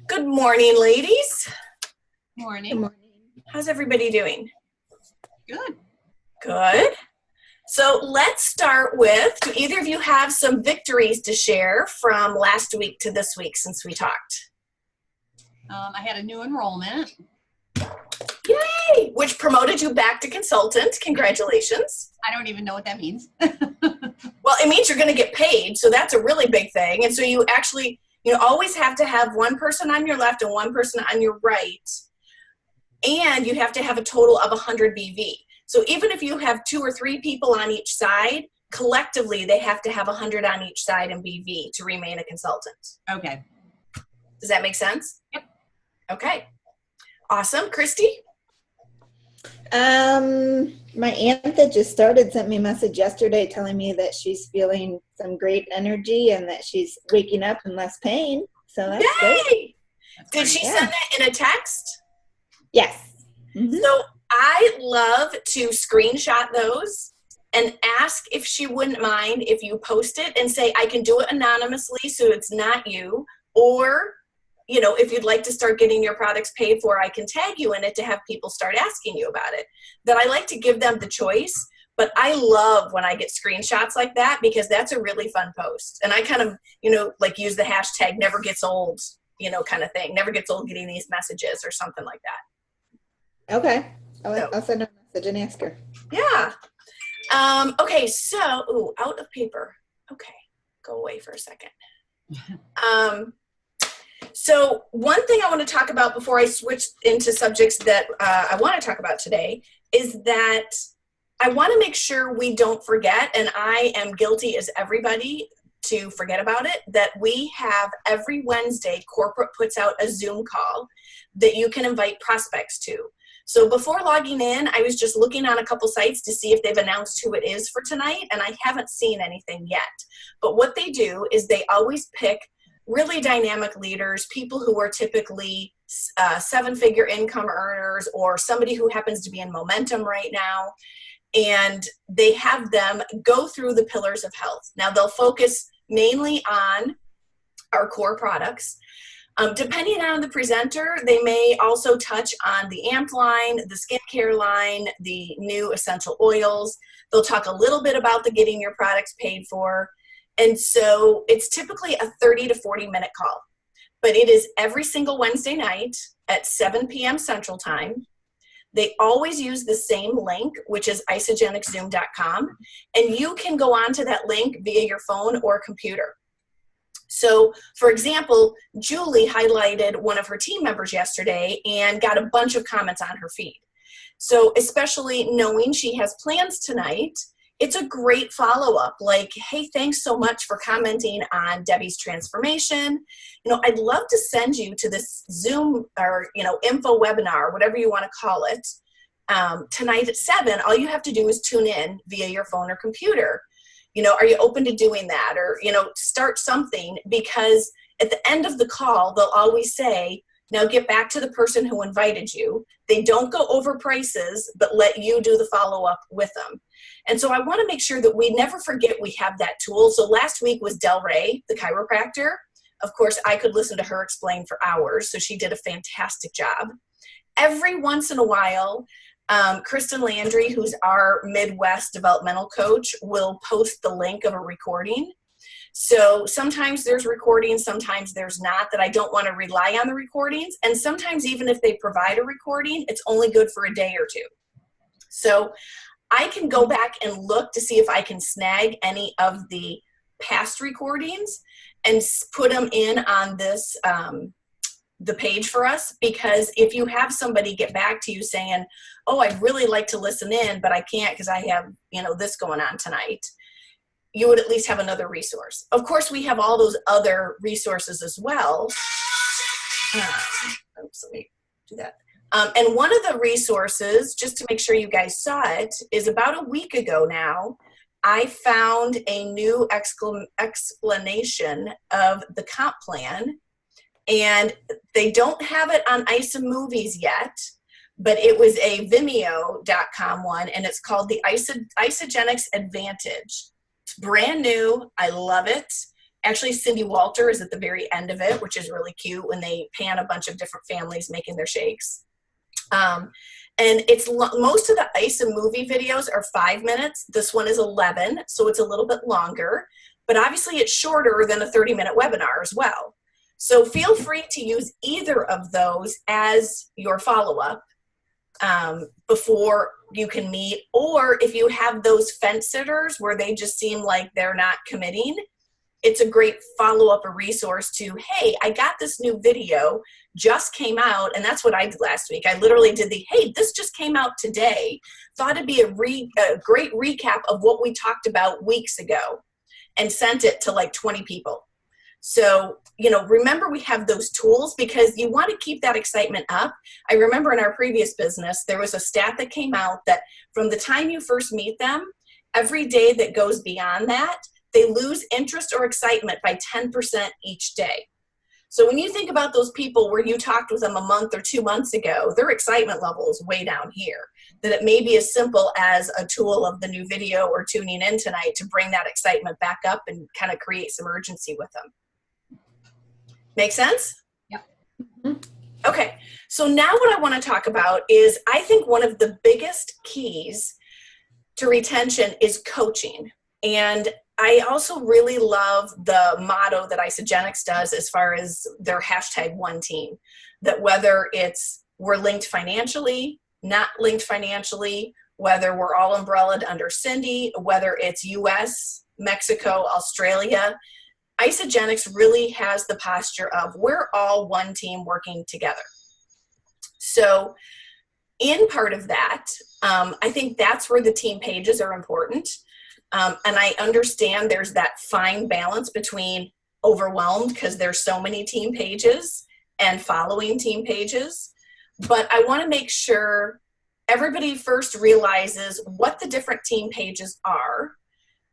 Good morning, ladies. Good Morning. morning. How's everybody doing? Good. Good. So let's start with, do either of you have some victories to share from last week to this week since we talked? I had a new enrollment. Yay! Which promoted you back to consultant. Congratulations. I don't even know what that means. Well, it means you're going to get paid, so that's a really big thing. And so you actually, always have to have one person on your left and one person on your right. And you have to have a total of 100 BV. So even if you have 2 or 3 people on each side, collectively they have to have 100 on each side in BV to remain a consultant. Okay. Does that make sense? Yep. Okay. Awesome. Christy? My aunt that just started sent me a message yesterday telling me that she's feeling some great energy and that she's waking up in less pain. So that's good. Yay! Did she send that in a text? Yes. Mm-hmm. So I love to screenshot those and ask if she wouldn't mind if you post it and say, I can do it anonymously so it's not you, or if you'd like to start getting your products paid for, I can tag you in it to have people start asking you about it. That I like to give them the choice, but I love when I get screenshots like that because that's a really fun post. And I kind of, use the hashtag never gets old, kind of thing. Never gets old getting these messages or something like that. Okay. I'll send her a message and ask her. Yeah. Okay, so, out of paper. Okay, go away for a second. So one thing I want to talk about before I switch into subjects that I want to talk about today is that I want to make sure we don't forget, and I am guilty as everybody to forget about it, that we have every Wednesday, corporate puts out a Zoom call that you can invite prospects to. So before logging in, I was just looking on a couple sites to see if they've announced who it is for tonight, and I haven't seen anything yet. But what they do is they always pick really dynamic leaders, people who are typically 7-figure income earners or somebody who happens to be in momentum right now, and they have them go through the pillars of health. Now, they'll focus mainly on our core products. Depending on the presenter, they may also touch on the AMP line, the skincare line, the new essential oils. They'll talk a little bit about the getting your products paid for. And so it's typically a 30 to 40 minute call, but it is every single Wednesday night at 7 p.m. Central Time. They always use the same link, which is isagenixzoom.com, and you can go onto that link via your phone or computer. So, for example, Julie highlighted one of her team members yesterday and got a bunch of comments on her feed. So, especially knowing she has plans tonight, it's a great follow-up, like, hey, thanks so much for commenting on Debbie's transformation. I'd love to send you to this Zoom or, info webinar, whatever you want to call it, tonight at 7. All you have to do is tune in via your phone or computer. Are you open to doing that? Or, start something, because at the end of the call, they'll always say, now get back to the person who invited you. They don't go over prices, but let you do the follow-up with them. And so I want to make sure that we never forget we have that tool. So last week was Del Rey, the chiropractor. Of course, I could listen to her explain for hours, so she did a fantastic job. Every once in a while, Kristen Landry, who's our Midwest developmental coach, will post the link of a recording. So sometimes there's recordings, sometimes there's not, that I don't want to rely on the recordings. And sometimes even if they provide a recording, it's only good for a day or two. So I can go back and look to see if I can snag any of the past recordings and put them in on this, the page for us, because if you have somebody get back to you saying, oh, I'd really like to listen in, but I can't because I have, this going on tonight, you would at least have another resource. Of course, we have all those other resources as well. Oops, let me do that. And one of the resources, just to make sure you guys saw it, is about a week ago now, I found a new explanation of the comp plan. And they don't have it on ISA Movies yet, but it was a Vimeo.com one, and it's called the Isagenix Advantage. It's brand new. I love it. Actually, Cindy Walter is at the very end of it, which is really cute when they pan a bunch of different families making their shakes. And it's most of the ISA movie videos are 5 minutes. This one is 11, so it's a little bit longer, but obviously it's shorter than a 30-minute webinar as well. So feel free to use either of those as your follow-up before you can meet, or if you have those fence sitters where they just seem like they're not committing, it's a great follow-up, a resource to, hey, I got this new video, just came out, and that's what I did last week. I literally did the, hey, this just came out today. Thought it'd be a great recap of what we talked about weeks ago, and sent it to like 20 people. So, you know, remember we have those tools because you want to keep that excitement up. I remember in our previous business, there was a stat that came out that from the time you first meet them, every day that goes beyond that, they lose interest or excitement by 10% each day. So when you think about those people where you talked with them a month or 2 months ago, their excitement level is way down here. That it may be as simple as a tool of the new video or tuning in tonight to bring that excitement back up and kind of create some urgency with them. Make sense? Yep. Okay, so now what I want to talk about is I think one of the biggest keys to retention is coaching. And I also really love the motto that Isagenix does as far as their hashtag one team, that whether it's we're linked financially, not linked financially, whether we're all umbrellaed under Cindy, whether it's US, Mexico, Australia, Isagenix really has the posture of we're all one team working together. So in part of that, I think that's where the team pages are important. And I understand there's that fine balance between overwhelmed because there's so many team pages and following team pages. But I want to make sure everybody first realizes what the different team pages are,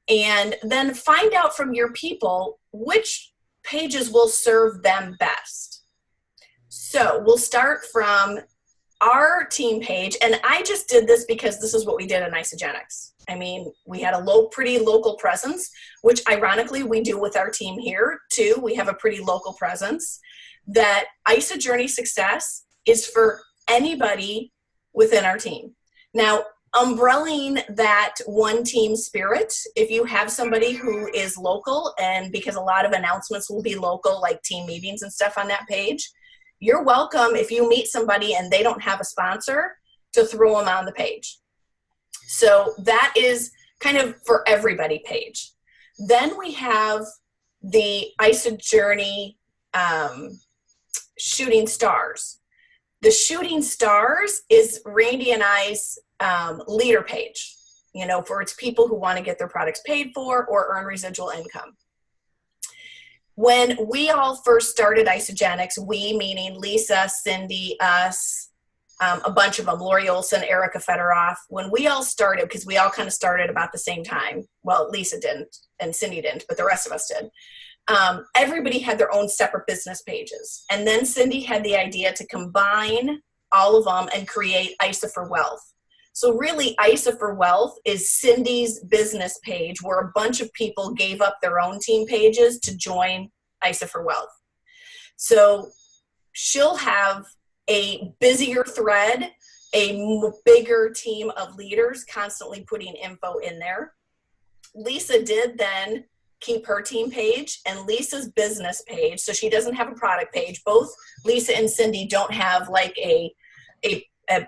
and then find out from your people which pages will serve them best. So we'll start from our team page, and I just did this because this is what we did in Isagenix. I mean, we had a pretty local presence, which ironically we do with our team here too. We have a pretty local presence. That ISA Journey Success is for anybody within our team. Now, umbrelling that one team spirit, if you have somebody who is local, and because a lot of announcements will be local, like team meetings and stuff on that page, you're welcome if you meet somebody and they don't have a sponsor to throw them on the page. So that is kind of for everybody page. Then we have the ISA Journey Shooting Stars. The Shooting Stars is Randy and I's leader page, you know, for its people who want to get their products paid for or earn residual income. When we all first started Isagenix, we meaning Lisa, Cindy, us, a bunch of them, Lori Olson, Erica Federoff, when we all started, because we all kind of started about the same time. Well, Lisa didn't and Cindy didn't, but the rest of us did. Everybody had their own separate business pages. And then Cindy had the idea to combine all of them and create ISA for Wealth. So really, ISA for Wealth is Cindy's business page where a bunch of people gave up their own team pages to join ISA for Wealth. So she'll have a busier thread, a bigger team of leaders constantly putting info in there. Lisa did then keep her team page and Lisa's business page. So she doesn't have a product page. Both Lisa and Cindy don't have like a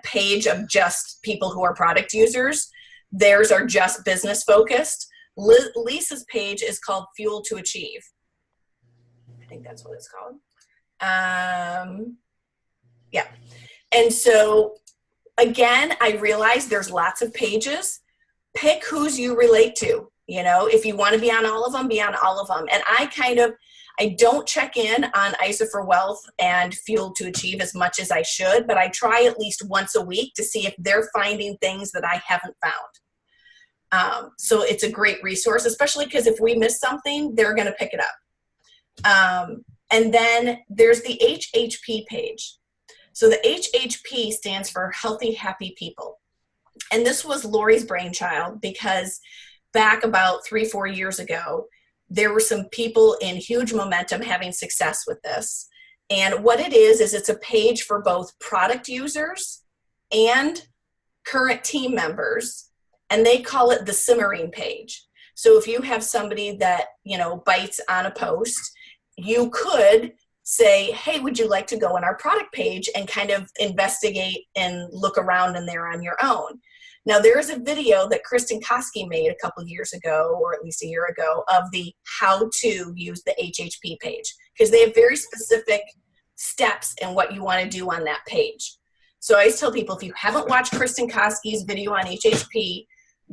page of just people who are product users. Theirs are just business focused. Lisa's page is called Fuel to Achieve. I think that's what it's called. Yeah. And so again, I realize there's lots of pages. Pick whose you relate to. You know, if you want to be on all of them, be on all of them. And I don't check in on ISA for Wealth and Fuel to Achieve as much as I should, but I try at least once a week to see if they're finding things that I haven't found. So it's a great resource, especially because if we miss something, they're going to pick it up. And then there's the HHP page. So the HHP stands for Healthy, Happy People. And this was Lori's brainchild because back about 3-4 years ago, there were some people in huge momentum having success with this. And what it is it's a page for both product users and current team members, and they call it the simmering page. So if you have somebody that, bites on a post, you could say, hey, would you like to go on our product page and kind of investigate and look around in there on your own? Now, there is a video that Kristen Koski made a couple years ago, or at least a year ago, of the how to use the HHP page, because they have very specific steps in what you want to do on that page. So I always tell people, if you haven't watched Kristen Koski's video on HHP,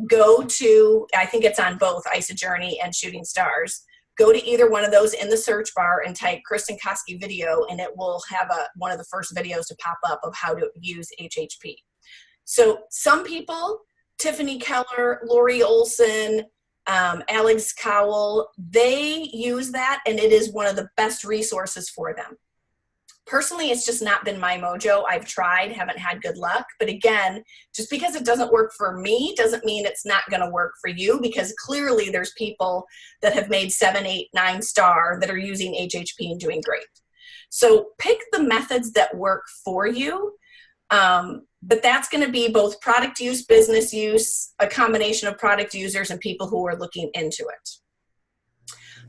go to, I think it's on both Isajourney and Shooting Stars. Go to either one of those in the search bar and type Kristen Koski video, and it will have one of the first videos to pop up of how to use HHP. So some people, Tiffany Keller, Lori Olson, Alex Cowell, they use that, and it is one of the best resources for them. Personally, it's just not been my mojo. I've tried, haven't had good luck. But again, just because it doesn't work for me doesn't mean it's not going to work for you, because clearly there's people that have made 7, 8, 9 star that are using HHP and doing great. So pick the methods that work for you. But that's going to be both product use, business use, a combination of product users and people who are looking into it.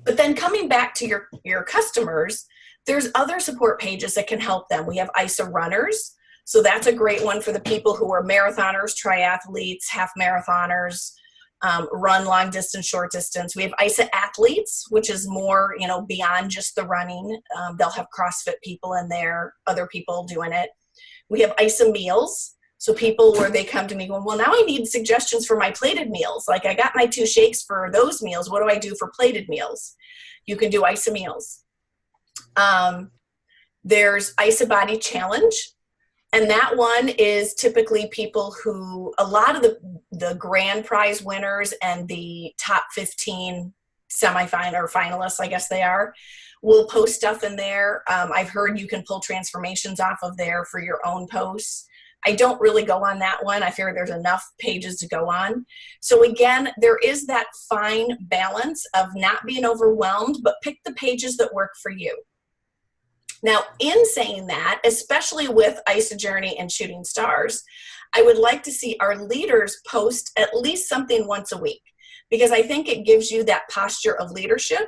But then coming back to your customers, there's other support pages that can help them. We have ISA Runners. So that's a great one for the people who are marathoners, triathletes, half marathoners, run long distance, short distance. We have ISA Athletes, which is more, beyond just the running. They'll have CrossFit people in there, other people doing it. We have ISA Meals. So people where they come to me going, well, now I need suggestions for my plated meals. Like I got my 2 shakes for those meals. What do I do for plated meals? You can do ISA Meals. There's ISA Body Challenge. And that one is typically people who, a lot of the grand prize winners and the top 15 semifinal or finalists, I guess they are, will post stuff in there. I've heard you can pull transformations off of there for your own posts. I don't really go on that one. I figure there's enough pages to go on. So again, there is that fine balance of not being overwhelmed, but pick the pages that work for you. Now, in saying that, especially with Isajourney and Shooting Stars, I would like to see our leaders post at least something once a week, because I think it gives you that posture of leadership,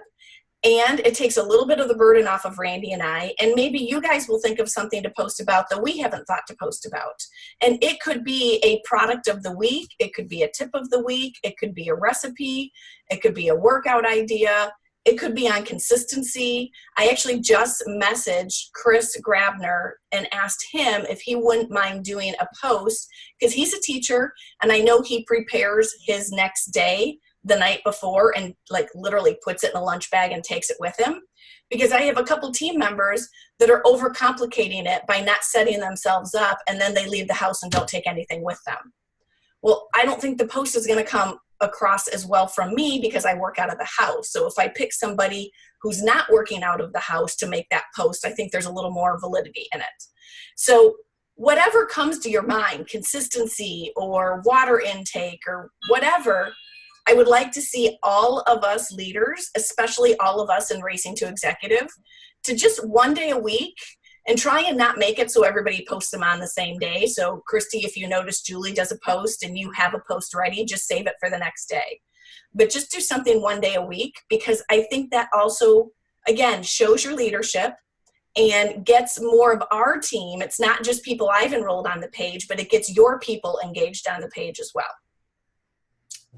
and it takes a little bit of the burden off of Randy and I, and maybe you guys will think of something to post about that we haven't thought to post about. And it could be a product of the week, it could be a tip of the week, it could be a recipe, it could be a workout idea, it could be on consistency. I actually just messaged Chris Grabner and asked him if he wouldn't mind doing a post, because he's a teacher and I know he prepares his next day the night before and like literally puts it in a lunch bag and takes it with him. Because I have a couple team members that are overcomplicating it by not setting themselves up, and then they leave the house and don't take anything with them. Well, I don't think the post is going to come across as well from me because I work out of the house. So if I pick somebody who's not working out of the house to make that post, I think there's a little more validity in it. So whatever comes to your mind, consistency or water intake or whatever, I would like to see all of us leaders, especially all of us in Racing to Executive, to just one day a week, and try and not make it so everybody posts them on the same day. So Christy, if you notice Julie does a post and you have a post ready, just save it for the next day. But just do something one day a week, because I think that also, again, shows your leadership and gets more of our team. It's not just people I've enrolled on the page, but it gets your people engaged on the page as well.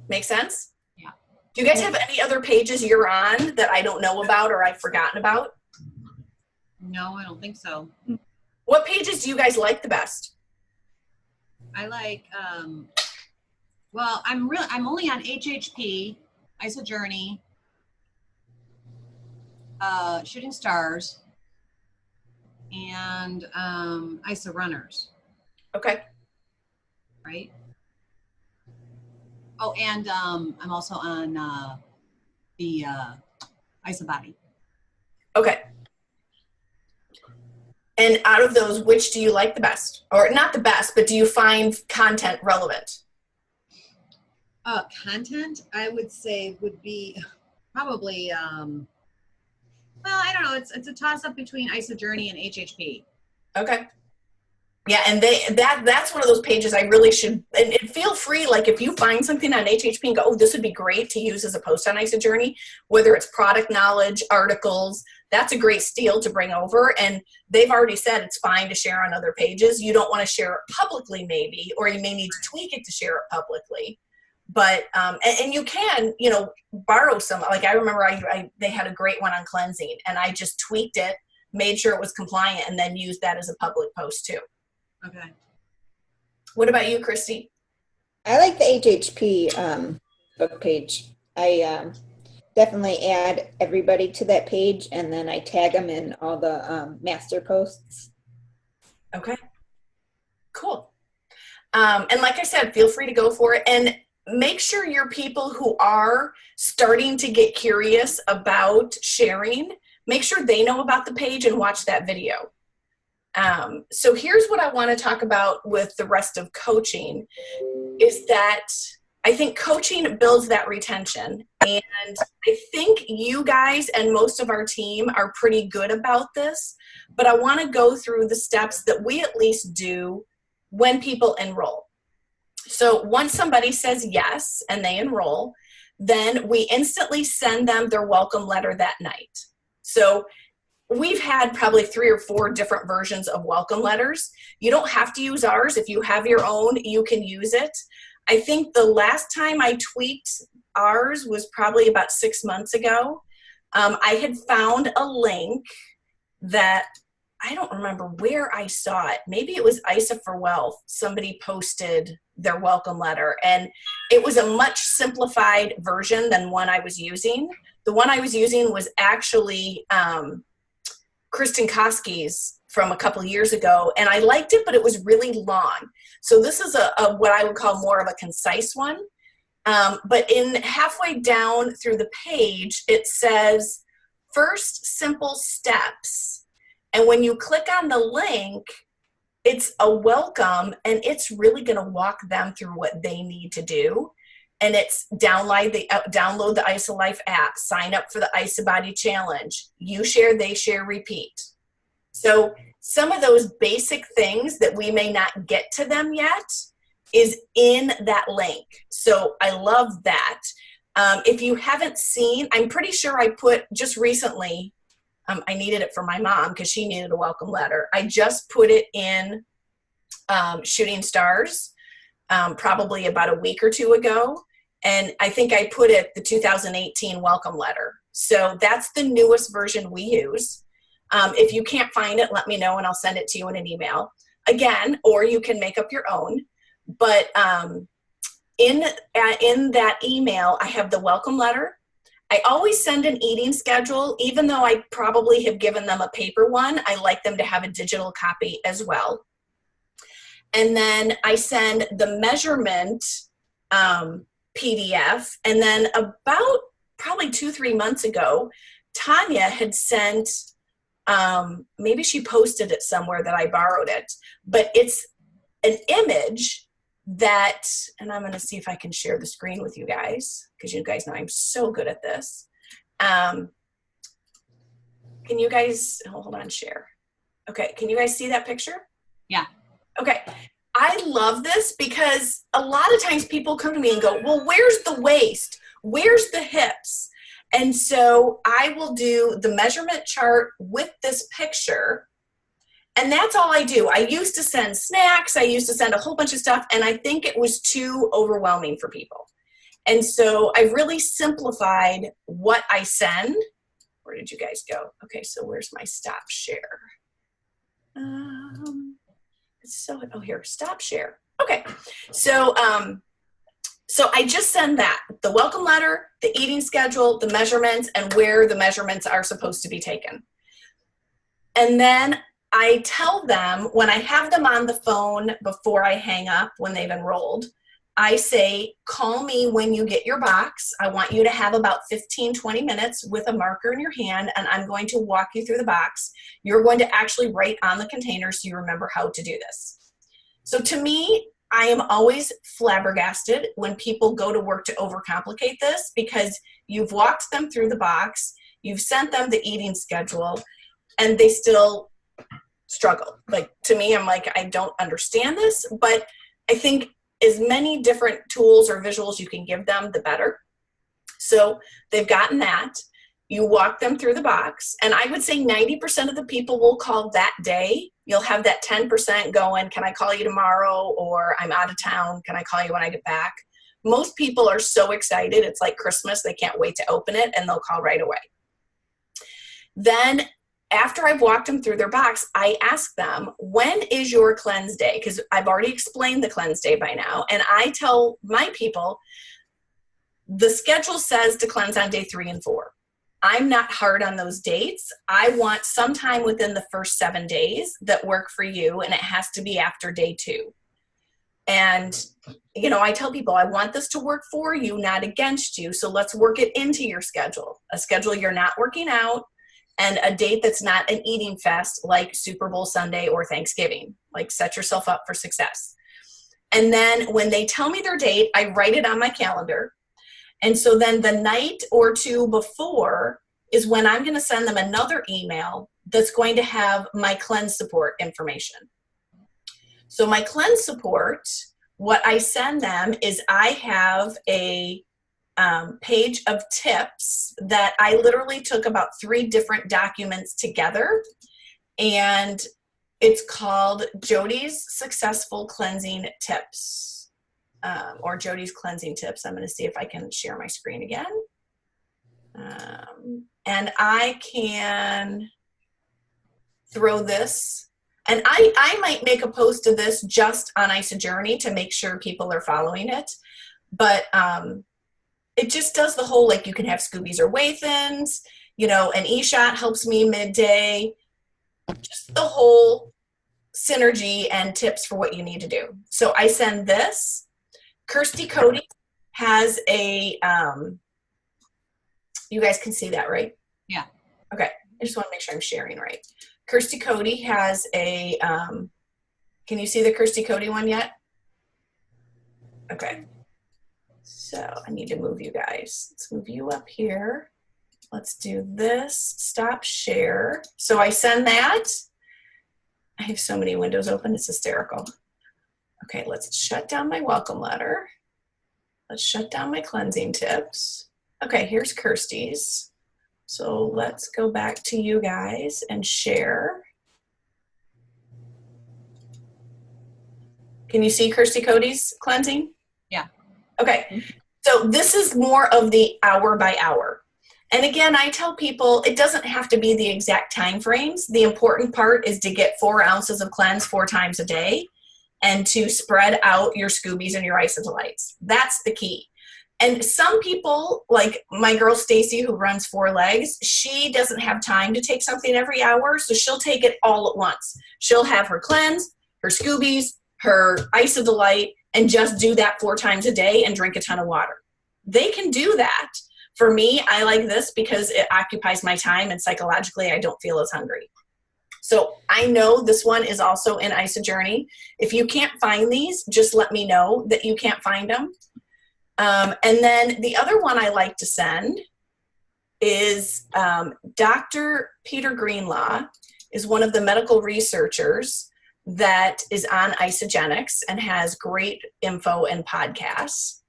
Make sense? Yeah. Do you guys have any other pages you're on that I don't know about or I've forgotten about? No, I don't think so. What pages do you guys like the best? I like, well, I'm only on HHP, Isajourney, Shooting Stars, and ISA Runners. Okay. Right? Oh, and I'm also on the ISA Body. Okay. And out of those, which do you like the best? Or not the best, but do you find content relevant? Content, I would say, would be probably, well, I don't know. It's a toss up between IsaJourney and HHP. Okay. Yeah, and that's one of those pages I really should, and feel free, like if you find something on HHP and go, oh, this would be great to use as a post on IsaJourney, whether it's product knowledge, articles, that's a great steal to bring over. And they've already said it's fine to share on other pages. You don't want to share it publicly maybe, or you may need to tweak it to share it publicly. But, and you can, you know, borrow some, like I remember they had a great one on cleansing, and I just tweaked it, made sure it was compliant, and then used that as a public post too. Okay. What about you, Christy? I like the HHP book page. I definitely add everybody to that page, and then I tag them in all the master posts. Okay, cool. And like I said, feel free to go for it, and make sure your people who are starting to get curious about sharing, make sure they know about the page and watch that video. So here's what I want to talk about with the rest of coaching is that I think coaching builds that retention. And I think you guys and most of our team are pretty good about this, but I want to go through the steps that we at least do when people enroll. So once somebody says yes and they enroll, then we instantly send them their welcome letter that night. So we've had probably 3 or 4 different versions of welcome letters. You don't have to use ours. If you have your own, you can use it. I think the last time I tweaked ours was probably about 6 months ago. I had found a link that I don't remember where I saw it. Maybe it was ISA for Wealth. Somebody posted their welcome letter, and it was a much simplified version than one I was using. The one I was using was actually Kristen Koski's from a couple years ago, and I liked it, but it was really long. So this is a what I would call more of a concise one. But in halfway down through the page, it says, first simple steps. And when you click on the link, it's a welcome, and it's really going to walk them through what they need to do. And it's download the ISA Life app, sign up for the ISA Body Challenge. You share, they share, repeat. So some of those basic things that we may not get to them yet is in that link. So I love that. If you haven't seen, I'm pretty sure I put just recently, I needed it for my mom because she needed a welcome letter. I just put it in Shooting Stars probably about a week or 2 ago. And I think I put it the 2018 welcome letter. So that's the newest version we use. If you can't find it, let me know and I'll send it to you in an email. Again, or you can make up your own. But in that email, I have the welcome letter. I always send an eating schedule, even though I probably have given them a paper one. I like them to have a digital copy as well. And then I send the measurement PDF. And then about probably 2-3 months ago, Tanya had sent, maybe she posted it somewhere that I borrowed it, but it's an image that, and I'm going to see if I can share the screen with you guys, because you guys know I'm so good at this. Can you guys, hold on, share. Okay, can you guys see that picture? Yeah. Okay, I love this because a lot of times people come to me and go, well, where's the waist? Where's the hips? And so I will do the measurement chart with this picture. And that's all I do. I used to send snacks. I used to send a whole bunch of stuff. And I think it was too overwhelming for people. And so I really simplified what I send. Where did you guys go? Okay, so where's my stop share? Oh, here, stop share. Okay, so so I just send that, the welcome letter, the eating schedule, the measurements, and where the measurements are supposed to be taken. And then I tell them, when I have them on the phone before I hang up, when they've enrolled, I say, call me when you get your box. I want you to have about 15-20 minutes with a marker in your hand, and I'm going to walk you through the box. You're going to actually write on the container so you remember how to do this. So to me, I am always flabbergasted when people go to work to overcomplicate this, because you've walked them through the box, you've sent them the eating schedule, and they still struggle. Like, to me, I'm like, I don't understand this, but I think as many different tools or visuals you can give them, the better. So they've gotten that. You walk them through the box, and I would say 90% of the people will call that day. You'll have that 10% going, can I call you tomorrow? Or I'm out of town, can I call you when I get back? Most people are so excited. It's like Christmas. They can't wait to open it, and they'll call right away. Then after I've walked them through their box, I ask them, when is your cleanse day? Because I've already explained the cleanse day by now. And I tell my people, the schedule says to cleanse on day 3 and 4. I'm not hard on those dates. I want sometime within the first 7 days that work for you, and it has to be after day 2. And, you know, I tell people, I want this to work for you, not against you. So let's work it into your schedule, a schedule you're not working out, and a date that's not an eating fest like Super Bowl Sunday or Thanksgiving. Like, set yourself up for success. And then when they tell me their date, I write it on my calendar. And so then the night or 2 before is when I'm going to send them another email that's going to have my cleanse support information. So my cleanse support, what I send them is I have a page of tips that I literally took about 3 different documents together, and it's called Jody's Successful Cleansing Tips, or Jody's Cleansing Tips. I'm going to see if I can share my screen again. And I can throw this, and I might make a post of this just on IsaJourney to make sure people are following it, but it just does the whole, like, you can have Scoobies or Whey-Thins, you know, an e-shot helps me midday, just the whole synergy and tips for what you need to do. So I send this. Kirsty Cody has a, you guys can see that, right? Yeah. Okay. I just want to make sure I'm sharing right. Kirsty Cody has a, can you see the Kirsty Cody one yet? Okay. So I need to move you guys. Let's move you up here. Let's do this. Stop share. So I send that. I have so many windows open. It's hysterical. Okay, let's shut down my welcome letter. Let's shut down my cleansing tips. Okay, here's Kirsty's. So let's go back to you guys and share. Can you see Kirsty Cody's cleansing? Yeah. Okay, so this is more of the hour by hour. And again, I tell people it doesn't have to be the exact time frames. The important part is to get 4 ounces of cleanse 4 times a day and to spread out your Scoobies and your Isodelites. That's the key. And some people, like my girl Stacy, who runs 4 Legs, she doesn't have time to take something every hour, so she'll take it all at once. She'll have her cleanse, her Scoobies, her Isodelite, and just do that 4 times a day and drink a ton of water. They can do that. For me, I like this because it occupies my time, and psychologically I don't feel as hungry. So I know this one is also in IsaJourney. If you can't find these, just let me know that you can't find them. And then the other one I like to send is Dr. Peter Greenlaw is one of the medical researchers that is on Isagenix and has great info and podcasts.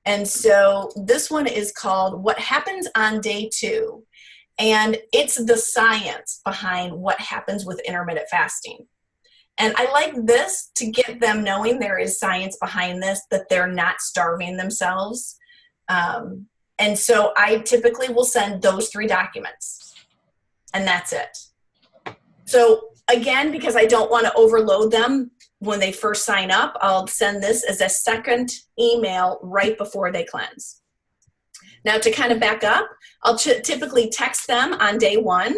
And so this one is called What Happens on Day 2. And it's the science behind what happens with intermittent fasting. And I like this to get them knowing there is science behind this, that they're not starving themselves. And so I typically will send those 3 documents, and that's it. So again, because I don't want to overload them when they first sign up, I'll send this as a second email right before they cleanse. Now, to kind of back up, I'll typically text them on day 1,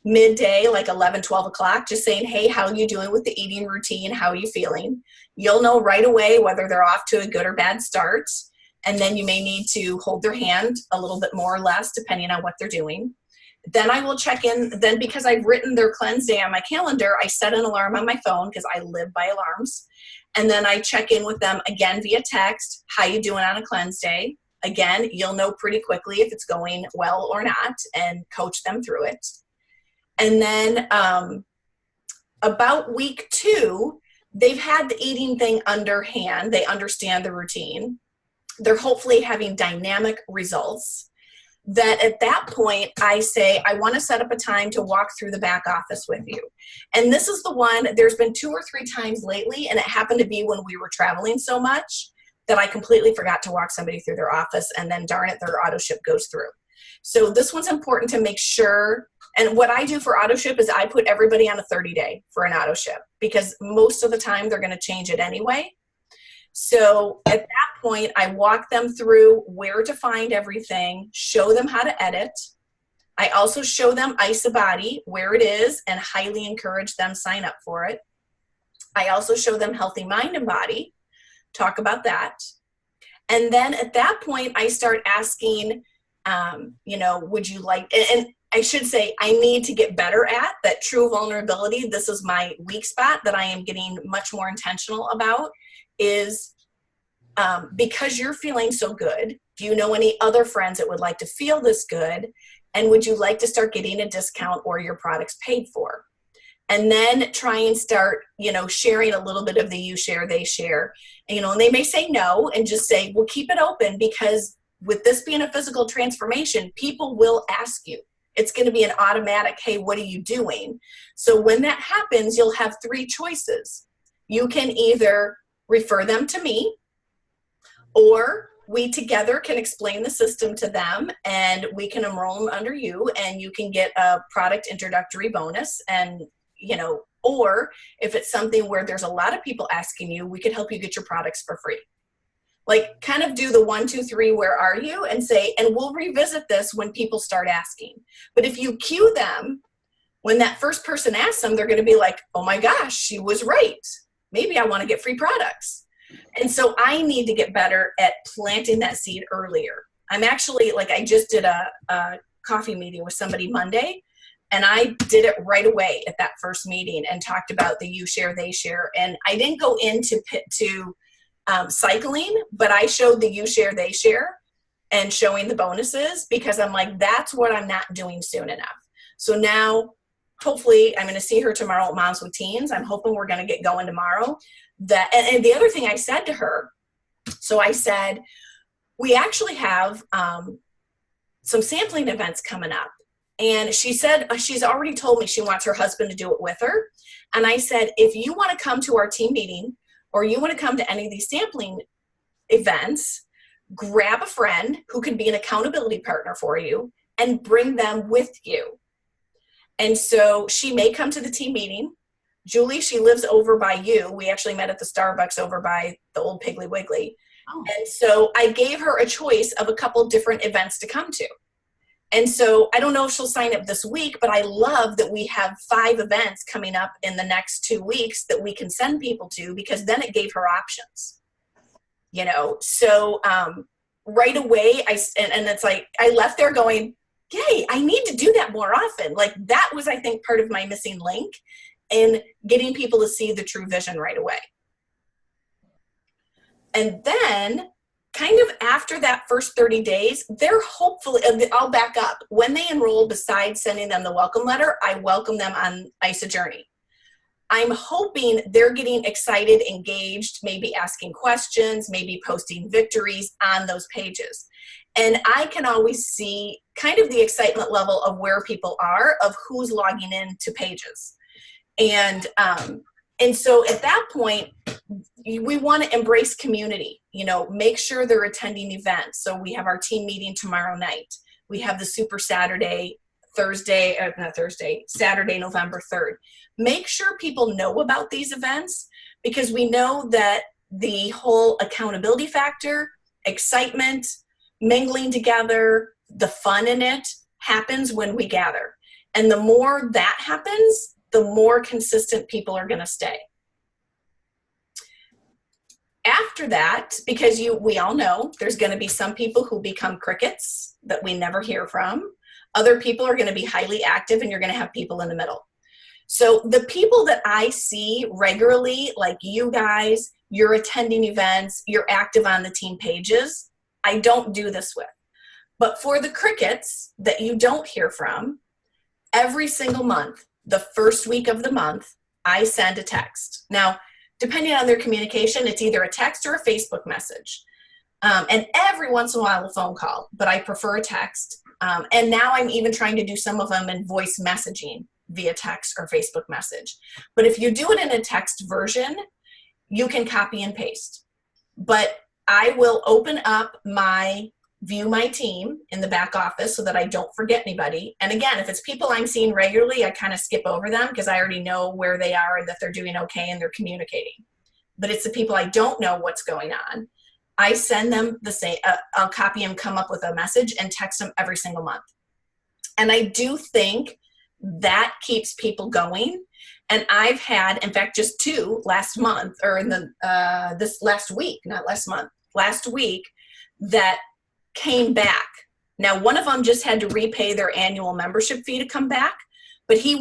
midday, like 11, 12 o'clock, just saying, hey, how are you doing with the eating routine? How are you feeling? You'll know right away whether they're off to a good or bad start. And then you may need to hold their hand a little bit more or less, depending on what they're doing. Then I will check in. Then because I've written their cleanse day on my calendar, I set an alarm on my phone because I live by alarms. And then I check in with them again via text. How you doing on a cleanse day? Again, you'll know pretty quickly if it's going well or not and coach them through it. And then about week 2, they've had the eating thing underhand. They understand the routine. They're hopefully having dynamic results. That at that point, I say, I want to set up a time to walk through the back office with you. And this is the one, there's been 2 or 3 times lately, and it happened to be when we were traveling so much that I completely forgot to walk somebody through their office, and then darn it, their auto ship goes through. So this one's important to make sure. And what I do for auto ship is I put everybody on a 30-day for an auto ship, because most of the time they're going to change it anyway. So at that point, I walk them through where to find everything, show them how to edit. I also show them IsaBody, where it is, and highly encourage them sign up for it. I also show them Healthy Mind and Body, talk about that. And then at that point, I start asking, would you like, and I should say, I need to get better at that true vulnerability. This is my weak spot that I am getting much more intentional about, is because you're feeling so good, do you know any other friends that would like to feel this good? And would you like to start getting a discount or your products paid for? And then try and start, sharing a little bit of the you share, they share. And they may say no and just say, well, keep it open, because with this being a physical transformation, people will ask you. It's going to be an automatic, hey, what are you doing? So when that happens, you'll have 3 choices. You can either refer them to me, or we together can explain the system to them and we can enroll them under you, and you can get a product introductory bonus. And, or if it's something where there's a lot of people asking you, we could help you get your products for free. Like, kind of do the 1, 2, 3, where are you? And say, and we'll revisit this when people start asking. But if you cue them, when that first person asks them, they're going to be like, oh my gosh, she was right. Maybe I want to get free products. And so I need to get better at planting that seed earlier. I'm actually, I just did a coffee meeting with somebody Monday, and I did it right away at that first meeting and talked about the you share, they share. And I didn't go into cycling, but I showed the you share, they share and showing the bonuses, because I'm like, that's what I'm not doing soon enough. So now, hopefully, I'm going to see her tomorrow at Moms with Teens. I'm hoping we're going to get going tomorrow. And the other thing I said to her, so I said, we actually have some sampling events coming up. And she said, she's already told me she wants her husband to do it with her. And I said, if you want to come to our team meeting, or you want to come to any of these sampling events, grab a friend who can be an accountability partner for you and bring them with you. And so she may come to the team meeting. Julie, she lives over by you. We actually met at the Starbucks over by the old Piggly Wiggly. Oh. And so I gave her a choice of a couple different events to come to. And so I don't know if she'll sign up this week, but I love that we have 5 events coming up in the next 2 weeks that we can send people to, because then it gave her options, So right away, and it's like, I left there going, yay, I need to do that more often. Like, that was, I think, part of my missing link in getting people to see the true vision right away. And then, kind of after that first 30 days, they're hopefully, I'll back up. When they enroll, besides sending them the welcome letter, I welcome them on IsaJourney. I'm hoping they're getting excited, engaged, maybe asking questions, maybe posting victories on those pages. And I can always see kind of the excitement level of where people are, of who's logging in to pages. And so at that point, we want to embrace community, make sure they're attending events. So we have our team meeting tomorrow night. We have the Super Saturday, Saturday, November 3rd. Make sure people know about these events, because we know that the whole accountability factor, excitement, mingling together, the fun in it happens when we gather. And the more that happens, the more consistent people are going to stay. After that, because we all know there's going to be some people who become crickets that we never hear from. Other people are going to be highly active, and you're going to have people in the middle. So the people that I see regularly, like you guys, you're attending events, you're active on the team pages, I don't do this with. But for the crickets that you don't hear from, every single month, the first week of the month, I send a text. Now, depending on their communication, it's either a text or a Facebook message. And every once in a while, a phone call, but I prefer a text. And now I'm even trying to do some of them in voice messaging via text or Facebook message. But if you do it in a text version, you can copy and paste. But I will open up my View My Team in the back office so that I don't forget anybody. And again, if it's people I'm seeing regularly, I kind of skip over them because I already know where they are and that they're doing okay and they're communicating. But it's the people I don't know what's going on. I send them the same, I'll copy them, come up with a message and text them every single month. And I do think that keeps people going. And I've had, in fact, just 2 last month, or in the this last week, not last month, last week, that came back. Now, one of them just had to repay their annual membership fee to come back, but he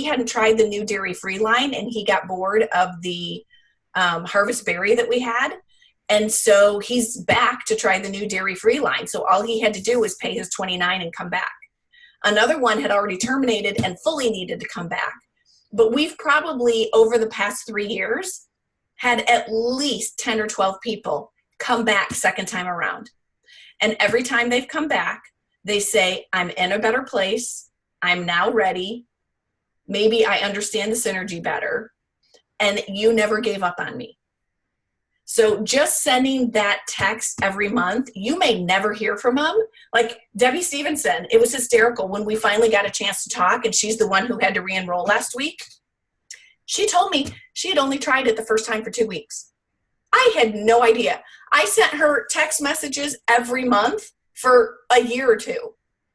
hadn't tried the new dairy-free line, and he got bored of the Harvest Berry that we had. And so he's back to try the new dairy-free line. So all he had to do was pay his $29 and come back. Another one had already terminated and fully needed to come back. But we've probably, over the past 3 years, had at least 10 or 12 people come back second time around. And every time they've come back, they say, I'm in a better place. I'm now ready. Maybe I understand the synergy better. And you never gave up on me. So just sending that text every month, you may never hear from them. Like Debbie Stevenson, it was hysterical when we finally got a chance to talk, and she's the one who had to re-enroll last week. She told me she had only tried it the first time for 2 weeks. I had no idea. I sent her text messages every month for a year or 2.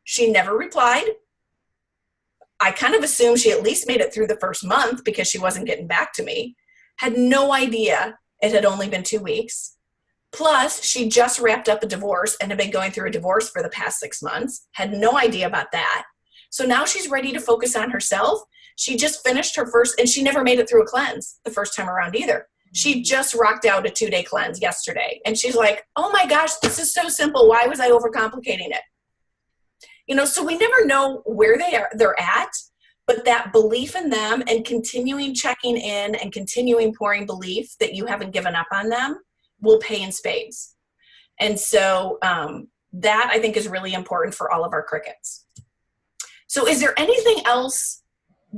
She never replied. I kind of assumed she at least made it through the first month because she wasn't getting back to me. Had no idea it had only been 2 weeks. Plus, she just wrapped up a divorce and had been going through a divorce for the past 6 months. Had no idea about that. So now she's ready to focus on herself. She just finished her first, and she never made it through a cleanse the first time around either. She just rocked out a 2-day cleanse yesterday. And she's like, oh my gosh, this is so simple. Why was I overcomplicating it? You know, so we never know where they're at, but that belief in them and continuing checking in and continuing pouring belief that you haven't given up on them will pay in spades. And so that I think is really important for all of our crickets. So is there anything else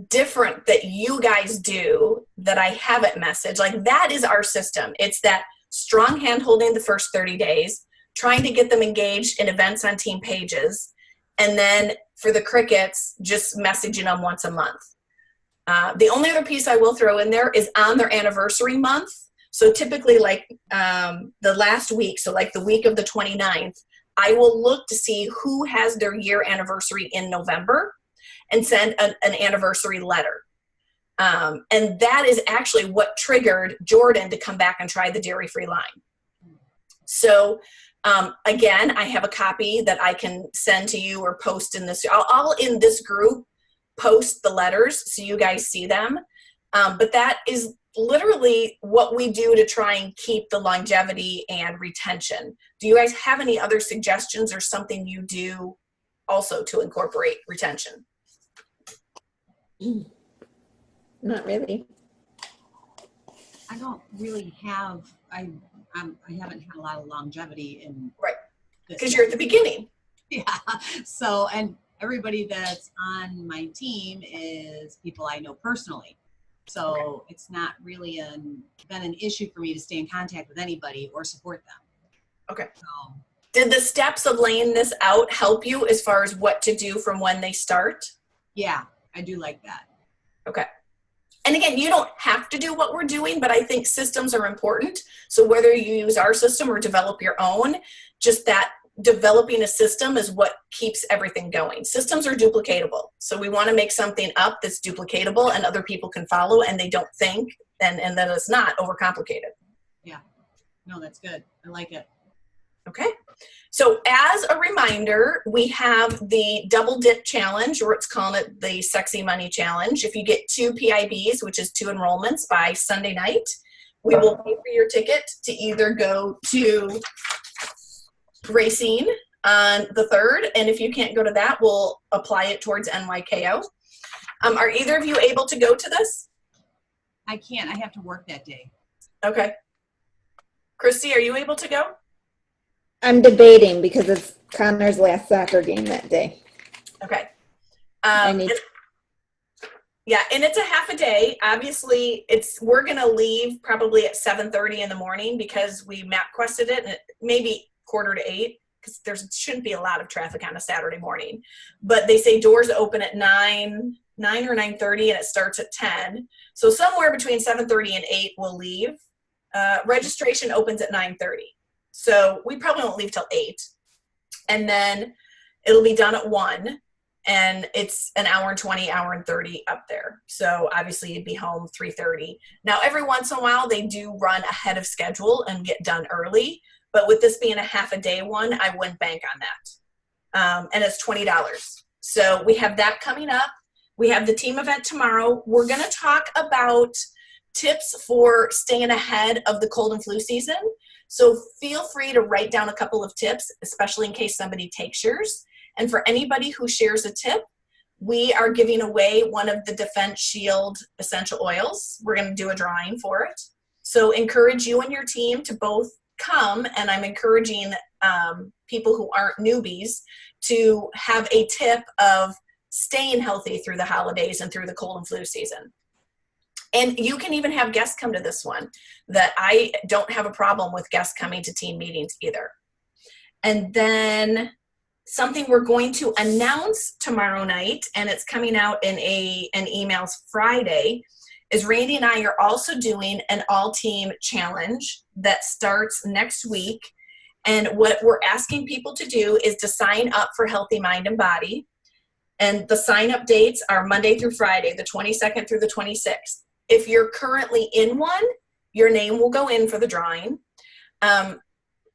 different that you guys do that I haven't messaged? Like, that is our system. It's that strong hand holding the first 30 days, trying to get them engaged in events on team pages, and then for the crickets, just messaging them once a month. The only other piece I will throw in there is on their anniversary month. So typically like the last week, so like the week of the 29th, I will look to see who has their year anniversary in November and send an anniversary letter. And that is actually what triggered Jordan to come back and try the dairy-free line. So again, I have a copy that I can send to you or post in this. I'll in this group post the letters so you guys see them. But that is literally what we do to try and keep the longevity and retention. Do you guys have any other suggestions or something you do also to incorporate retention? Not really. I don't really have, I haven't had a lot of longevity in. Right, because you're at the beginning. Yeah, so, and everybody that's on my team is people I know personally. So it's not really been an issue for me to stay in contact with anybody or support them. Okay. So, did the steps of laying this out help you as far as what to do from when they start? yeah, I do like that. Okay. And again, you don't have to do what we're doing, but I think systems are important. So whether you use our system or develop your own, just that developing a system is what keeps everything going. Systems are duplicatable. So we want to make something up that's duplicatable and other people can follow and they don't think and that it's not overcomplicated. Yeah, no, that's good. I like it. Okay. So as a reminder, we have the double dip challenge, or it's calling it the Sexy Money Challenge. If you get 2 PIBs, which is 2 enrollments by Sunday night, we will pay for your ticket to either go to Racine on the 3rd, and if you can't go to that, we'll apply it towards NYKO. Are either of you able to go to this? I can't. I have to work that day. Okay. Christy, are you able to go? I'm debating because it's Connor's last soccer game that day. Okay. I need Yeah, and it's a half a day. Obviously, we're gonna leave probably at 7:30 in the morning because we MapQuested it, and it maybe 7:45 because there shouldn't be a lot of traffic on a Saturday morning. But they say doors open at 9 or 9:30, and it starts at 10. So somewhere between 7:30 and 8, we'll leave. Registration opens at 9:30, so we probably won't leave till 8, and then it'll be done at 1. And it's an hour and 20, hour and 30 up there. So obviously you'd be home 3:30. Now, every once in a while, they do run ahead of schedule and get done early. But with this being a half a day one, I wouldn't bank on that. And it's $20. So we have that coming up. We have the team event tomorrow. We're going to talk about tips for staying ahead of the cold and flu season. So feel free to write down a couple of tips, especially in case somebody takes yours. And for anybody who shares a tip, we are giving away one of the Defense Shield essential oils. We're going to do a drawing for it. So encourage you and your team to both come, and I'm encouraging people who aren't newbies to have a tip of staying healthy through the holidays and through the cold and flu season. And you can even have guests come to this one. That I don't have a problem with guests coming to team meetings either. And then something we're going to announce tomorrow night, and it's coming out in an emails Friday, is Randy and I are also doing an all-team challenge that starts next week. And what we're asking people to do is to sign up for Healthy Mind and Body. And the sign-up dates are Monday through Friday, the 22nd through the 26th. If you're currently in one, your name will go in for the drawing.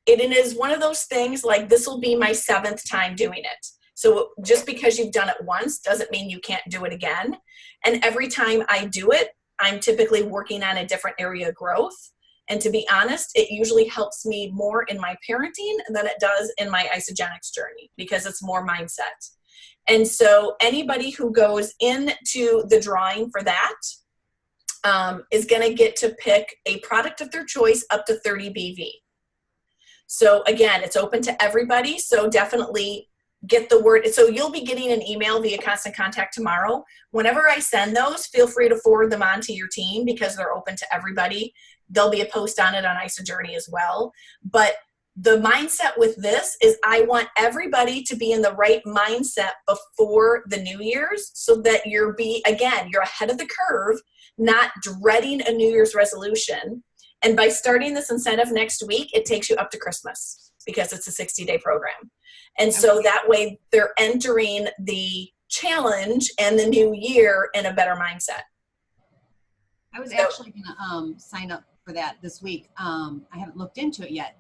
It is one of those things like this will be my 7th time doing it. So just because you've done it once doesn't mean you can't do it again. And every time I do it, I'm typically working on a different area of growth. And to be honest, it usually helps me more in my parenting than it does in my Isagenix journey because it's more mindset. And so anybody who goes into the drawing for that is going to get to pick a product of their choice up to 30 BV. So again, it's open to everybody. So definitely get the word. So you'll be getting an email via Constant Contact tomorrow. Whenever I send those, feel free to forward them on to your team because they're open to everybody. There'll be a post on it on IsaJourney as well. But the mindset with this is I want everybody to be in the right mindset before the New Year's so that you're ahead of the curve, not dreading a New Year's resolution. And by starting this incentive next week, it takes you up to Christmas because it's a 60-day program. And so that way they're entering the challenge and the new year in a better mindset. I was actually going to sign up for that this week. I haven't looked into it yet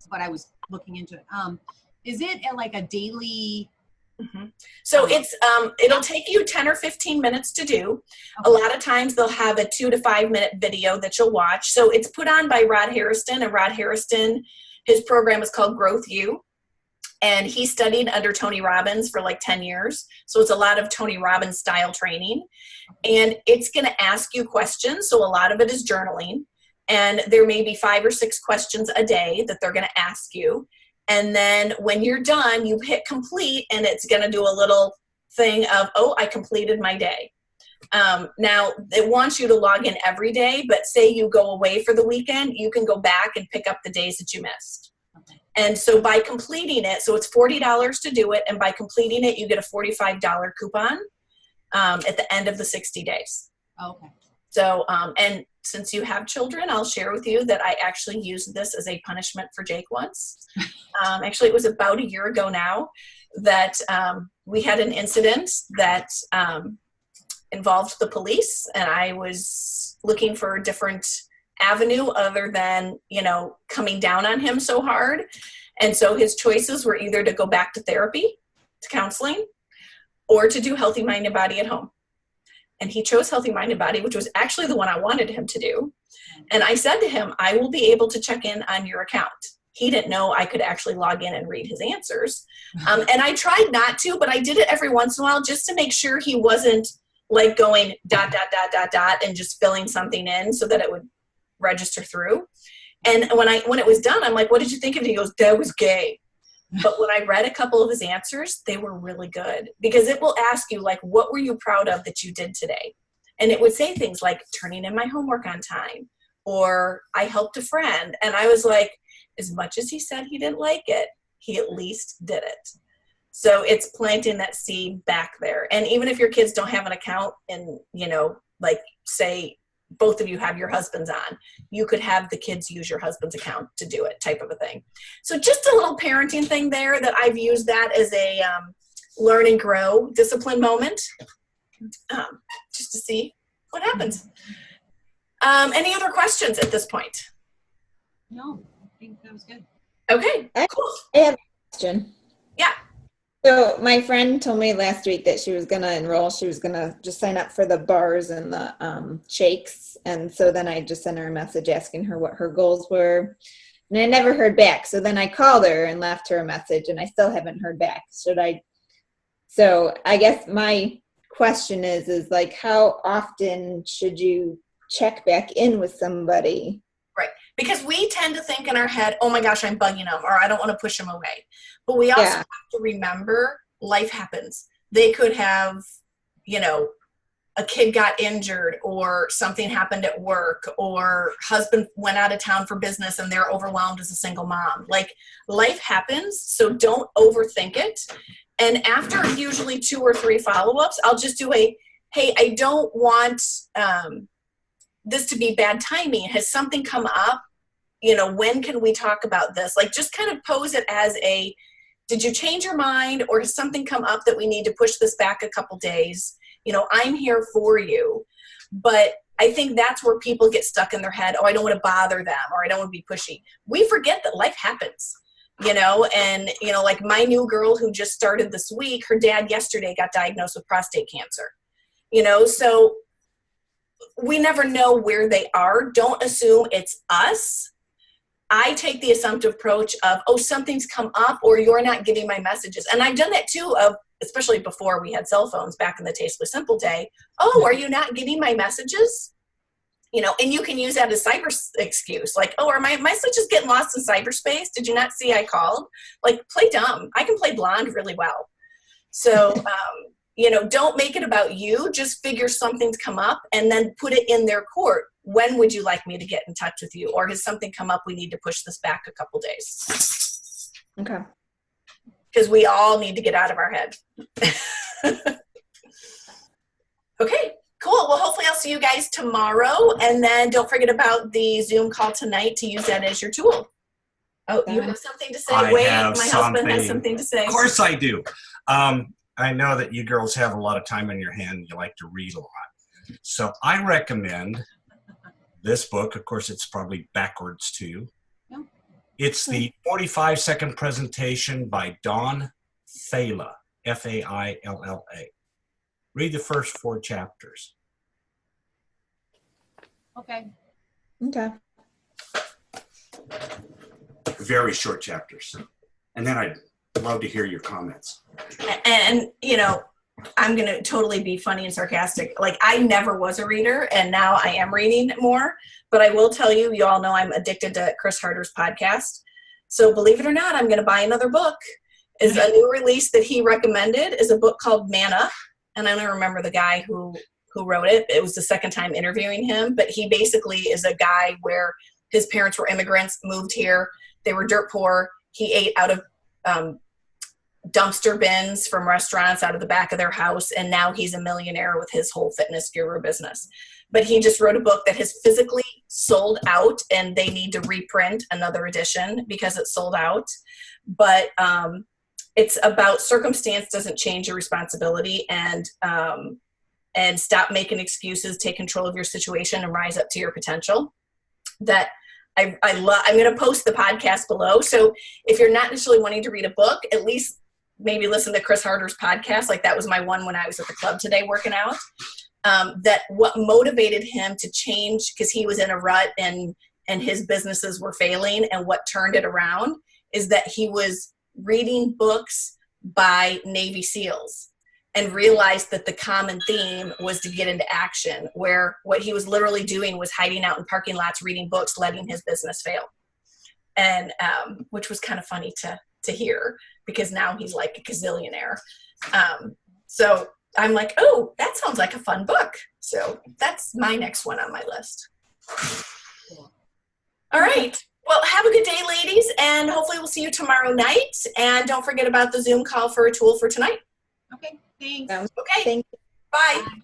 but I was looking into it. Is it like a daily? Mm-hmm. So it's it'll take you 10 or 15 minutes to do. Okay. A lot of times they'll have a 2 to 5 minute video that you'll watch. So it's put on by Rod Harrison, and Rod Harrison, his program is called Growth U, and he studied under Tony Robbins for like 10 years. So it's a lot of Tony Robbins style training, and it's going to ask you questions. So a lot of it is journaling, and there may be 5 or 6 questions a day that they're going to ask you. And then when you're done, you hit complete, and it's going to do a little thing of, oh, I completed my day. Now, it wants you to log in every day, but say you go away for the weekend, you can go back and pick up the days that you missed. Okay. And so by completing it, so it's $40 to do it, and by completing it, you get a $45 coupon at the end of the 60 days. Okay. So, and since you have children, I'll share with you that I actually used this as a punishment for Jake once. Actually, it was about a year ago now that we had an incident that involved the police, and I was looking for a different avenue other than, coming down on him so hard. And so his choices were either to go back to therapy, to counseling, or to do Healthy Mind and Body at home. And he chose Healthy Mind and Body, which was actually the one I wanted him to do. And I said to him, I will be able to check in on your account. he didn't know I could actually log in and read his answers. And I tried not to, but I did it every once in a while just to make sure he wasn't like going ... and just filling something in so that it would register through. And when it was done, I'm like, what did you think of it? He goes, that was gay. But when I read a couple of his answers, they were really good, because it will ask you, like, what were you proud of that you did today? And it would say things like turning in my homework on time, or I helped a friend. And I was like, as much as he said he didn't like it, he at least did it. So it's planting that seed back there. And even if your kids don't have an account and, you know, like say both of you have your husbands on, you could have the kids use your husband's account to do it, type of a thing. So just a little parenting thing there that I've used that as a learn and grow discipline moment, just to see what happens. Any other questions at this point? No, I think that was good. Okay, cool. I have a question. Yeah. So my friend told me last week that she was going to enroll. She was going to just sign up for the bars and the shakes. And so then I just sent her a message asking her what her goals were. And I never heard back. So then I called her and left her a message, and I still haven't heard back. So I guess my question is like, how often should you check back in with somebody? Right. Because we tend to think in our head, oh my gosh, I'm bugging them, or I don't want to push them away. But we also have to remember life happens. They could have, you know, a kid got injured, or something happened at work, or husband went out of town for business and they're overwhelmed as a single mom. Like, life happens. So don't overthink it. And after usually 2 or 3 follow-ups, I'll just do hey, I don't want this to be bad timing. Has something come up? You know, when can we talk about this? Like, just kind of pose it as did you change your mind, or has something come up that we need to push this back a couple days? You know, I'm here for you. But I think that's where people get stuck in their head. Oh, I don't want to bother them, or I don't want to be pushy. We forget that life happens, you know, and, you know, like my new girl who just started this week, her dad yesterday got diagnosed with prostate cancer, you know, so we never know where they are. Don't assume it's us. I take the assumptive approach of, oh, something's come up, or you're not getting my messages. And I've done that too, especially before we had cell phones back in the Tastefully Simple day. Oh, are you not getting my messages? You know, and you can use that as cyber excuse. Like, oh, are my messages getting lost in cyberspace? Did you not see I called? Like, play dumb. I can play blonde really well. So, you know, don't make it about you. Just figure something's come up and then put it in their court. When would you like me to get in touch with you? Or has something come up? We need to push this back a couple days. Okay. Because we all need to get out of our head. Okay, cool. Well, hopefully I'll see you guys tomorrow. And then don't forget about the Zoom call tonight to use that as your tool. Oh, you have something to say? Wait, my husband has something to say. Of course I do. I know that you girls have a lot of time on your hand. You like to read a lot. So I recommend this book. Of course, it's probably backwards too. No. It's the 45-second presentation by Dawn Failla, Failla. Read the first 4 chapters. Okay. Okay. Very short chapters. And then I'd love to hear your comments. And, you know, I'm going to totally be funny and sarcastic. Like, I never was a reader, and now I am reading more. But I will tell you, you all know I'm addicted to Chris Harder's podcast. So believe it or not, I'm going to buy another book. Is a new release that he recommended is a book called Manna. And I don't remember the guy who wrote it. It was the second time interviewing him. But he basically is a guy where his parents were immigrants, moved here. They were dirt poor. He ate out of dumpster bins from restaurants out of the back of their house, and now he's a millionaire with his whole fitness guru business. But he just wrote a book that has physically sold out, and they need to reprint another edition because it's sold out. But it's about circumstance doesn't change your responsibility, and stop making excuses, take control of your situation, and rise up to your potential. That I love. I'm going to post the podcast below. So if you're not necessarily wanting to read a book, at least maybe listen to Chris Harder's podcast. Like, that was my one when I was at the club today working out. That what motivated him to change, because he was in a rut and and his businesses were failing, and what turned it around is that he was reading books by Navy SEALs and realized that the common theme was to get into action, where what he was literally doing was hiding out in parking lots, reading books, letting his business fail. And which was kind of funny to hear, because now he's like a gazillionaire. So I'm like, oh, that sounds like a fun book. So that's my next one on my list. Cool. All right. Well, have a good day, ladies, and hopefully we'll see you tomorrow night. And don't forget about the Zoom call for a tool for tonight. Okay, thanks. Sounds- Okay. Thank Bye. Bye.